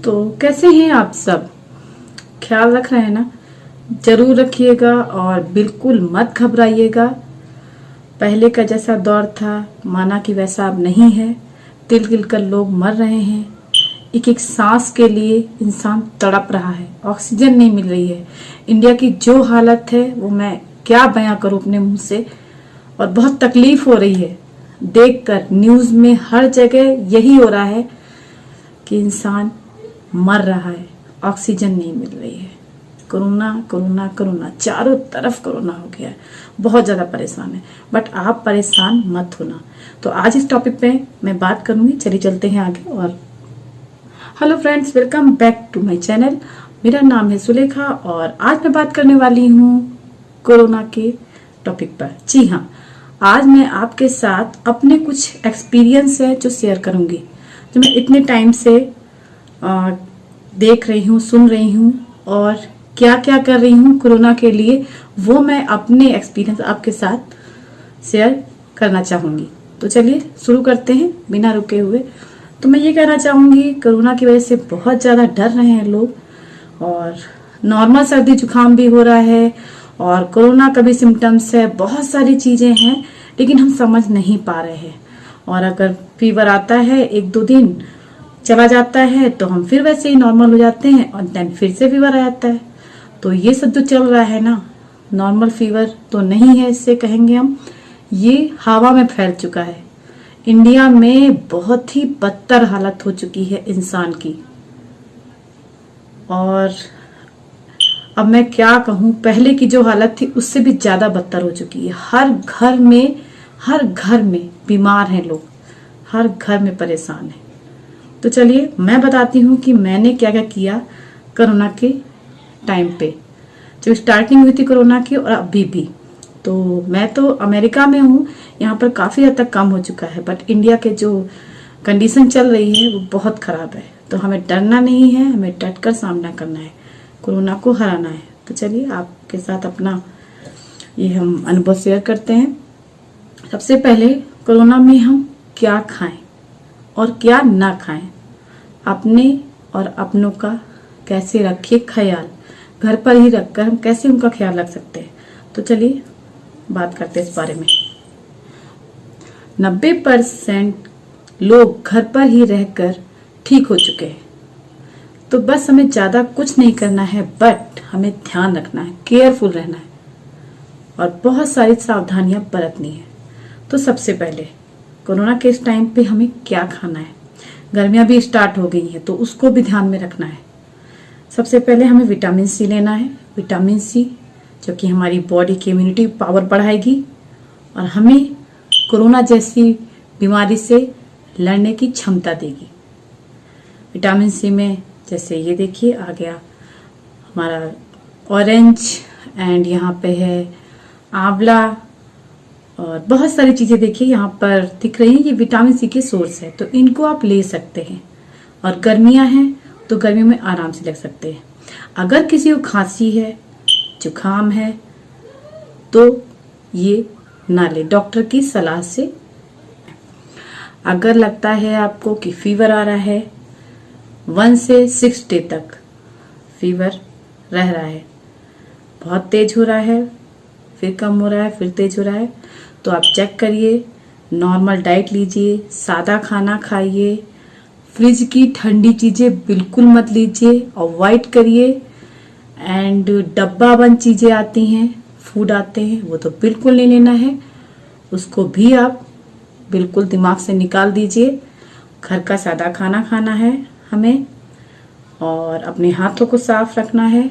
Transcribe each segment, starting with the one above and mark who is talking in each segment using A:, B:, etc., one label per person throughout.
A: दोस्तों, कैसे हैं आप सब? ख्याल रख रहे हैं ना? जरूर रखिएगा और बिल्कुल मत घबराइएगा। पहले का जैसा दौर था माना कि वैसा अब नहीं है। तिल तिल कर लोग मर रहे हैं। एक एक सांस के लिए इंसान तड़प रहा है, ऑक्सीजन नहीं मिल रही है। इंडिया की जो हालत है वो मैं क्या बयां करूं अपने मुंह से। और बहुत तकलीफ हो रही है देखकर, न्यूज में हर जगह यही हो रहा है कि इंसान मर रहा है, ऑक्सीजन नहीं मिल रही है। कोरोना कोरोना कोरोना, चारों तरफ कोरोना हो गया है। बहुत ज्यादा परेशान है, बट आप परेशान मत होना। तो आज इस टॉपिक पे मैं बात करूंगी। चलिए चलते हैं आगे। और hello friends, welcome back to my channel. मेरा नाम है सुलेखा और आज मैं बात करने वाली हूँ कोरोना के टॉपिक पर। जी हाँ, आज मैं आपके साथ अपने कुछ एक्सपीरियंस है जो शेयर करूंगी, जो मैं इतने टाइम से देख रही हूँ, सुन रही हूँ और क्या क्या कर रही हूँ कोरोना के लिए, वो मैं अपने एक्सपीरियंस आपके साथ शेयर करना चाहूंगी। तो चलिए शुरू करते हैं बिना रुके हुए। तो मैं ये कहना चाहूंगी, कोरोना की वजह से बहुत ज्यादा डर रहे हैं लोग और नॉर्मल सर्दी जुकाम भी हो रहा है और कोरोना का भी सिम्टम्स है। बहुत सारी चीजें हैं लेकिन हम समझ नहीं पा रहे हैं। और अगर फीवर आता है, एक दो दिन चला जाता है तो हम फिर वैसे ही नॉर्मल हो जाते हैं और देन फिर से फीवर आ जाता है। तो ये सब जो चल रहा है ना, नॉर्मल फीवर तो नहीं है, इससे कहेंगे हम, ये हवा में फैल चुका है। इंडिया में बहुत ही बदतर हालत हो चुकी है इंसान की। और अब मैं क्या कहूँ, पहले की जो हालत थी उससे भी ज्यादा बदतर हो चुकी है। हर घर में बीमार हैं लोग, हर घर में परेशान है। तो चलिए मैं बताती हूँ कि मैंने क्या क्या किया कोरोना के टाइम पे, जो स्टार्टिंग हुई थी कोरोना की और अभी भी। तो मैं तो अमेरिका में हूँ, यहाँ पर काफी हद तक कम हो चुका है, बट इंडिया के जो कंडीशन चल रही है वो बहुत खराब है। तो हमें डरना नहीं है, हमें डट कर सामना करना है, कोरोना को हराना है। तो चलिए आपके साथ अपना ये हम अनुभव शेयर करते हैं। सबसे पहले, कोरोना में हम क्या खाएं और क्या ना खाएं, अपने और अपनों का कैसे रखें ख्याल, घर पर ही रखकर हम कैसे उनका ख्याल रख सकते हैं। तो चलिए बात करते हैं इस बारे में। 90% लोग घर पर ही रहकर ठीक हो चुके हैं। तो बस हमें ज्यादा कुछ नहीं करना है, बट हमें ध्यान रखना है, केयरफुल रहना है और बहुत सारी सावधानियां बरतनी है। तो सबसे पहले कोरोना के इस टाइम पे हमें क्या खाना है, गर्मियां भी स्टार्ट हो गई हैं तो उसको भी ध्यान में रखना है। सबसे पहले हमें विटामिन सी लेना है। विटामिन सी जो कि हमारी बॉडी की इम्यूनिटी पावर बढ़ाएगी और हमें कोरोना जैसी बीमारी से लड़ने की क्षमता देगी। विटामिन सी में जैसे ये देखिए आ गया हमारा ऑरेंज, एंड यहाँ पे है आंवला और बहुत सारी चीजें देखिए यहाँ पर दिख रही हैं। ये विटामिन सी के सोर्स है, तो इनको आप ले सकते हैं। और गर्मियां हैं तो गर्मियों में आराम से लग सकते हैं। अगर किसी को खांसी है, जुकाम है, तो ये ना ले, डॉक्टर की सलाह से। अगर लगता है आपको कि फीवर आ रहा है, 1 से 6 डे तक फीवर रह रहा है, बहुत तेज हो रहा है, फिर कम हो रहा है, फिर तेज हो रहा है, तो आप चेक करिए। नॉर्मल डाइट लीजिए, सादा खाना खाइए, फ्रिज की ठंडी चीजें बिल्कुल मत लीजिए, अवॉइड करिए। एंड डब्बा बंद चीजें आती हैं, फूड आते हैं, वो तो बिल्कुल नहीं लेना है, उसको भी आप बिल्कुल दिमाग से निकाल दीजिए। घर का सादा खाना खाना है हमें और अपने हाथों को साफ रखना है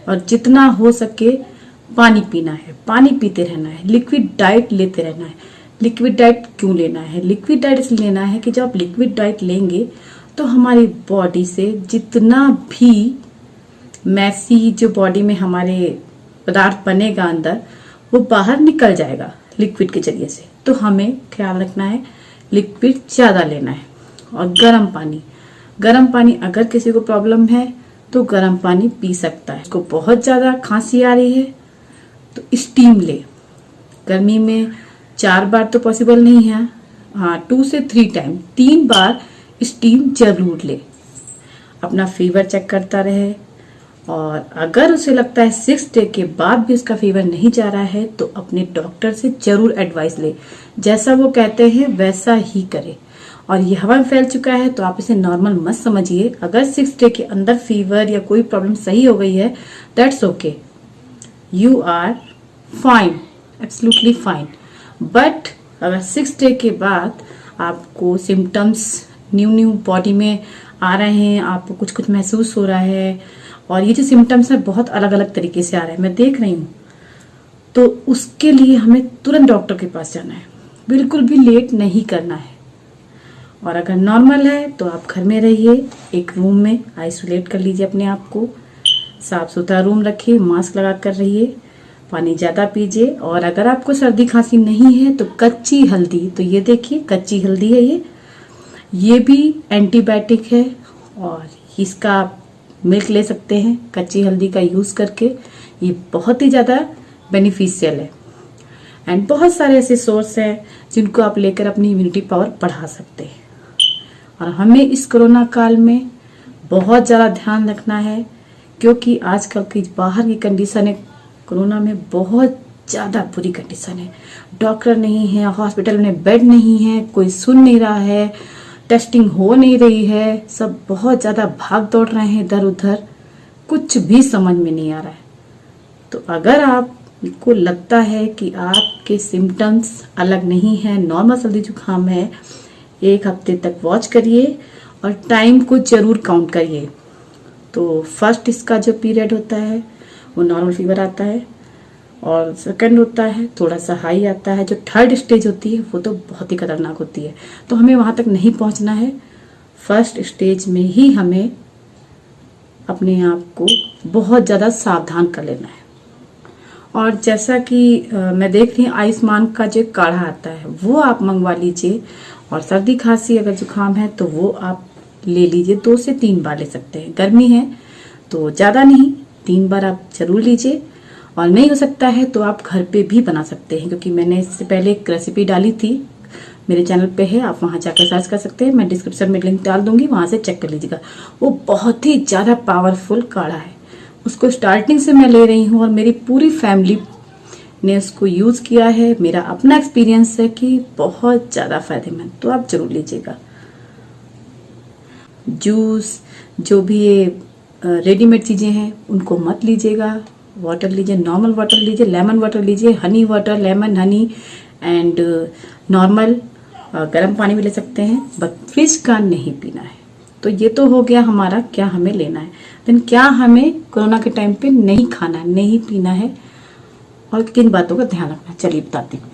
A: और जितना हो सके पानी पीना है, पानी पीते रहना है, लिक्विड डाइट लेते रहना है। लिक्विड डाइट क्यों लेना है? लिक्विड डाइट इसलिए लेना है कि जब आप लिक्विड डाइट लेंगे तो हमारी बॉडी से जितना भी मैसी जो बॉडी में हमारे पदार्थ बनेगा अंदर, वो बाहर निकल जाएगा लिक्विड के जरिए से। तो हमें ख्याल रखना है, लिक्विड ज्यादा लेना है। और गर्म पानी अगर किसी को प्रॉब्लम है तो गर्म पानी पी सकता है। उसको बहुत ज्यादा खांसी आ रही है तो स्टीम ले। गर्मी में 4 बार तो पॉसिबल नहीं है, हाँ 2 से 3 टाइम, 3 बार स्टीम जरूर ले। अपना फीवर चेक करता रहे। और अगर उसे लगता है 6 डे के बाद भी उसका फीवर नहीं जा रहा है तो अपने डॉक्टर से जरूर एडवाइस ले। जैसा वो कहते हैं वैसा ही करे। और ये हवा में फैल चुका है तो आप इसे नॉर्मल मत समझिए। अगर 6 डे के अंदर फीवर या कोई प्रॉब्लम सही हो गई है, that's okay, you are fine, absolutely fine. But अगर 6 डे के बाद आपको सिम्टम्स न्यू बॉडी में आ रहे हैं, आपको कुछ कुछ महसूस हो रहा है, और ये जो सिम्टम्स है बहुत अलग अलग तरीके से आ रहे हैं, मैं देख रही हूँ, तो उसके लिए हमें तुरंत डॉक्टर के पास जाना है, बिल्कुल भी लेट नहीं करना है। और अगर नॉर्मल है तो आप घर में रहिए, एक रूम में आइसोलेट कर लीजिए अपने आप को, साफ सुथरा रूम रखिए, मास्क लगा कर रहिए, पानी ज़्यादा पीजिए। और अगर आपको सर्दी खांसी नहीं है तो कच्ची हल्दी, तो ये देखिए कच्ची हल्दी है, ये भी एंटीबायोटिक है और इसका आप मिल्क ले सकते हैं कच्ची हल्दी का यूज़ करके, ये बहुत ही ज़्यादा बेनिफिशियल है। एंड बहुत सारे ऐसे सोर्स हैं जिनको आप लेकर अपनी इम्यूनिटी पावर बढ़ा सकते हैं। और हमें इस कोरोना काल में बहुत ज़्यादा ध्यान रखना है, क्योंकि आजकल की बाहर की कंडीशन है, कोरोना में बहुत ज़्यादा बुरी कंडीशन है। डॉक्टर नहीं है, हॉस्पिटल में बेड नहीं है, कोई सुन नहीं रहा है, टेस्टिंग हो नहीं रही है, सब बहुत ज़्यादा भाग दौड़ रहे हैं इधर उधर, कुछ भी समझ में नहीं आ रहा है। तो अगर आपको लगता है कि आपके सिम्टम्स अलग नहीं है, नॉर्मल सर्दी जुकाम है, 1 हफ्ते तक वॉच करिए और टाइम को जरूर काउंट करिए। तो फर्स्ट इसका जो पीरियड होता है वो नॉर्मल फीवर आता है, और सेकंड होता है थोड़ा सा हाई आता है, जो थर्ड स्टेज होती है वो तो बहुत ही खतरनाक होती है। तो हमें वहां तक नहीं पहुंचना है, फर्स्ट स्टेज में ही हमें अपने आप को बहुत ज़्यादा सावधान कर लेना है। और जैसा कि मैं देख रही हूँ, आयुष्मान का जो काढ़ा आता है वो आप मंगवा लीजिए। और सर्दी खांसी अगर जुकाम है तो वो आप ले लीजिए, 2 से 3 बार ले सकते हैं। गर्मी है तो ज़्यादा नहीं, 3 बार आप जरूर लीजिए। और नहीं हो सकता है तो आप घर पे भी बना सकते हैं, क्योंकि मैंने इससे पहले एक रेसिपी डाली थी, मेरे चैनल पे है, आप वहां जाकर सर्च कर सकते हैं, मैं डिस्क्रिप्शन में लिंक डाल दूंगी, वहां से चेक कर लीजिएगा। वो बहुत ही ज़्यादा पावरफुल काढ़ा है, उसको स्टार्टिंग से मैं ले रही हूँ और मेरी पूरी फैमिली ने उसको यूज़ किया है। मेरा अपना एक्सपीरियंस है कि बहुत ज़्यादा फायदेमंद, तो आप जरूर लीजिएगा। जूस, जो भी ये रेडीमेड चीज़ें हैं उनको मत लीजिएगा। वाटर लीजिए, नॉर्मल वाटर लीजिए, लेमन वाटर लीजिए, Honey water, lemon honey and normal गर्म पानी भी ले सकते हैं, बट फ्रिज का नहीं पीना है। तो ये तो हो गया हमारा क्या हमें लेना है। देन क्या हमें कोरोना के टाइम पे नहीं खाना है, नहीं पीना है, और किन बातों का ध्यान रखना है, चलिए बताती हूँ।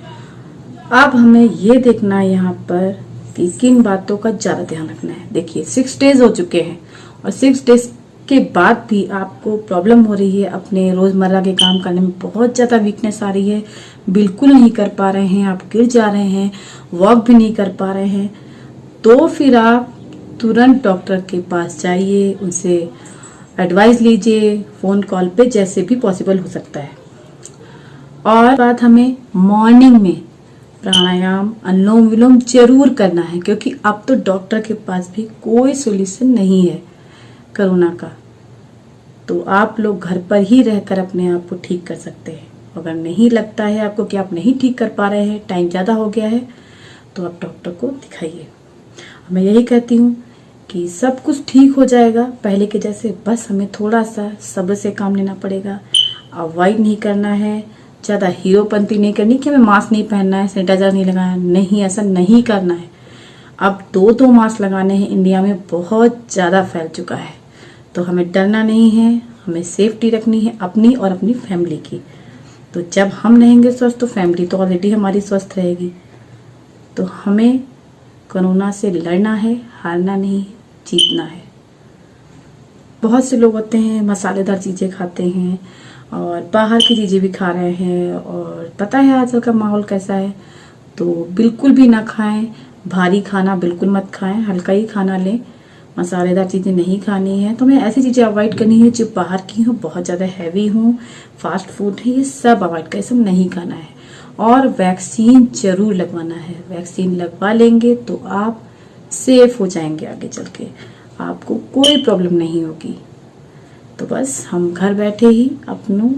A: अब हमें ये देखना है यहाँ पर कि किन बातों का ज़्यादा ध्यान रखना है। देखिए 6 डेज हो चुके हैं और 6 डेज के बाद भी आपको प्रॉब्लम हो रही है, अपने रोज़मर्रा के काम करने में बहुत ज़्यादा वीकनेस आ रही है, बिल्कुल नहीं कर पा रहे हैं, आप गिर जा रहे हैं, वॉक भी नहीं कर पा रहे हैं, तो फिर आप तुरंत डॉक्टर के पास जाइए, उनसे एडवाइस लीजिए, फ़ोन कॉल पे जैसे भी पॉसिबल हो सकता है। और बात हमें मॉर्निंग में प्राणायाम, अनुलोम विलोम जरूर करना है, क्योंकि अब तो डॉक्टर के पास भी कोई सोल्यूशन नहीं है कोरोना का। तो आप लोग घर पर ही रहकर अपने आप को ठीक कर सकते हैं। अगर नहीं लगता है आपको कि आप नहीं ठीक कर पा रहे हैं, टाइम ज़्यादा हो गया है, तो आप डॉक्टर को दिखाइए। मैं यही कहती हूँ कि सब कुछ ठीक हो जाएगा पहले के जैसे, बस हमें थोड़ा सा सब्र से काम लेना पड़ेगा। अवॉइड नहीं करना है, ज़्यादा हीरोपंती नहीं करनी कि हमें मास्क नहीं पहनना है, सैनिटाइजर नहीं लगाना, नहीं, ऐसा नहीं करना है। अब 2 मास्क लगाने हैं, इंडिया में बहुत ज़्यादा फैल चुका है, तो हमें डरना नहीं है, हमें सेफ्टी रखनी है अपनी और अपनी फैमिली की। तो जब हम रहेंगे स्वस्थ तो फैमिली तो ऑलरेडी हमारी स्वस्थ रहेगी। तो हमें कोरोना से लड़ना है, हारना नहीं, जीतना है। बहुत से लोग होते हैं मसालेदार चीज़ें खाते हैं और बाहर की चीज़ें भी खा रहे हैं, और पता है आजकल का माहौल कैसा है, तो बिल्कुल भी ना खाएं, भारी खाना बिल्कुल मत खाएं, हल्का ही खाना लें, मसालेदार चीज़ें नहीं खानी है। तो हमें ऐसी चीज़ें अवॉइड करनी है जो बाहर की हो, बहुत ज़्यादा हैवी हो, फास्ट फूड है, ये सब अवॉइड कर, सब नहीं खाना है। और वैक्सीन जरूर लगवाना है, वैक्सीन लगवा लेंगे तो आप सेफ हो जाएंगे आगे चल के। आपको कोई प्रॉब्लम नहीं होगी। तो बस हम घर बैठे ही अपनों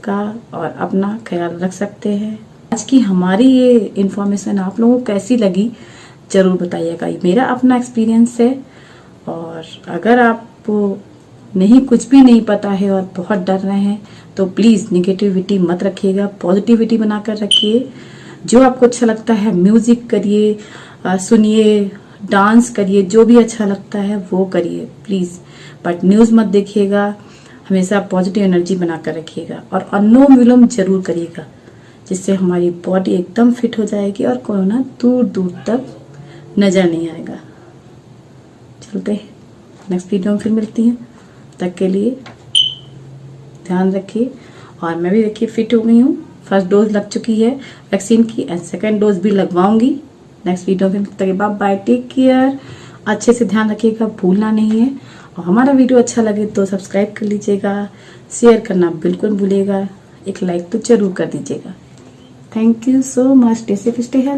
A: का और अपना ख्याल रख सकते हैं। आज की हमारी ये इन्फॉर्मेशन आप लोगों को कैसी लगी ज़रूर बताइएगा। मेरा अपना एक्सपीरियंस है, और अगर आपको कुछ भी नहीं पता है और बहुत डर रहे हैं तो प्लीज़ निगेटिविटी मत रखिएगा, पॉजिटिविटी बनाकर रखिए। जो आपको अच्छा लगता है म्यूज़िक करिए, सुनिए, डांस करिए, जो भी अच्छा लगता है वो करिए प्लीज़। बट न्यूज़ मत देखिएगा, हमेशा पॉजिटिव एनर्जी बनाकर रखिएगा और अनुलोम विलोम जरूर करिएगा, जिससे हमारी बॉडी एकदम फिट हो जाएगी और कोरोना दूर दूर तक नज़र नहीं आएगा। चलते हैं, नेक्स्ट वीडियो में फिर मिलती हैं। तक के लिए ध्यान रखिए। और मैं भी देखिए फिट हो गई हूँ, फर्स्ट डोज लग चुकी है वैक्सीन की एंड सेकेंड डोज भी लगवाऊंगी। नेक्स्ट वीडियो में तक के बाय, टेक केयर, अच्छे से ध्यान रखिएगा, भूलना नहीं है। और हमारा वीडियो अच्छा लगे तो सब्सक्राइब कर लीजिएगा, शेयर करना बिल्कुल भूलिएगा, एक लाइक तो जरूर कर दीजिएगा। Thank you so much. Stay safe, stay health.